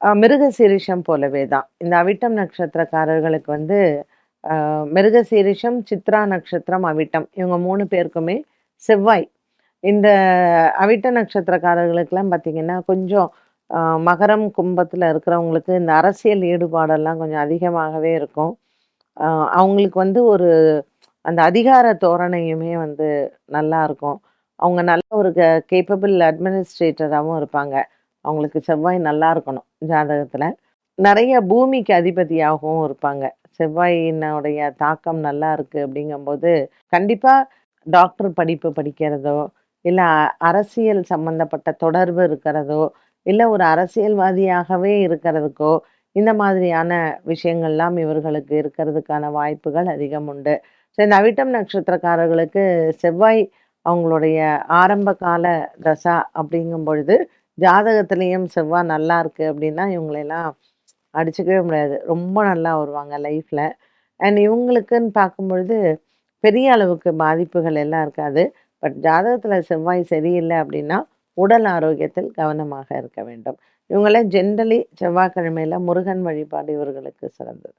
மிருகசீரிஷம் போலவே தான். இந்த அவிட்டம் நட்சத்திரக்காரர்களுக்கு வந்து மிருகசீரிஷம், சித்ரா நட்சத்திரம், அவிட்டம் இவங்க 3 பேருக்குமே செவ்வாய். இந்த அவிட்ட நட்சத்திரக்காரர்களுக்கெல்லாம் பார்த்தீங்கன்னா, கொஞ்சம் அ மகரம், கும்பத்தில இருக்கிறவங்களுக்கு இந்த அரசியல் ஈடுபாடெல்லாம் கொஞ்சம் அதிகமாகவே இருக்கும். அ அவங்களுக்கு வந்து ஒரு அந்த அதிகார தோரணையுமே வந்து நல்லாருக்கும். அவங்க நல்ல ஒரு கேப்பபிள் அட்மினிஸ்ட்ரேட்டராவும் இருப்பாங்க. அவங்களுக்கு செவ்வாய் நல்லா இருக்கணும் ஜாதகத்துல. நெறைய பூமிக்கு அதிபதியாகவும் இருப்பாங்க. செவ்வாயினுடைய தாக்கம் நல்லா இருக்கு அப்படிங்கும்போது, கண்டிப்பா டாக்டர் படிப்பு படிக்கிறதோ, இல்ல அரசியல் சம்மந்தப்பட்ட தொடர்பு இருக்கிறதோ, இல்ல ஒரு அரசியல்வாதியாகவே இருக்கிறதுக்கோ, இந்த மாதிரியான விஷயங்கள்லாம் இவர்களுக்கு இருக்கிறதுக்கான வாய்ப்புகள் அதிகம் உண்டு. ஸோ இந்த அவிட்டம் நட்சத்திரக்காரர்களுக்கு செவ்வாய் அவங்களுடைய ஆரம்ப கால தசா அப்படிங்கும் பொழுது, ஜாதகத்திலயும் செவ்வாய் நல்லா இருக்கு அப்படின்னா, இவங்களெல்லாம் அடிச்சுக்கவே முடியாது. ரொம்ப நல்லா வருவாங்க லைஃப்ல. அண்ட் இவங்களுக்குன்னு பார்க்கும்பொழுது, பெரிய அளவுக்கு பாதிப்புகள் எல்லாம் இருக்காது. பட் ஜாதகத்தில செவ்வாய் சரியில்ல அப்படின்னா, உடல் ஆரோக்கியத்தில் கவனமாக இருக்க வேண்டும். இவங்கலாம் ஜென்ரலி செவ்வாய்க்கிழமையில முருகன் வழிபாடு இவர்களுக்கு சிறந்தது.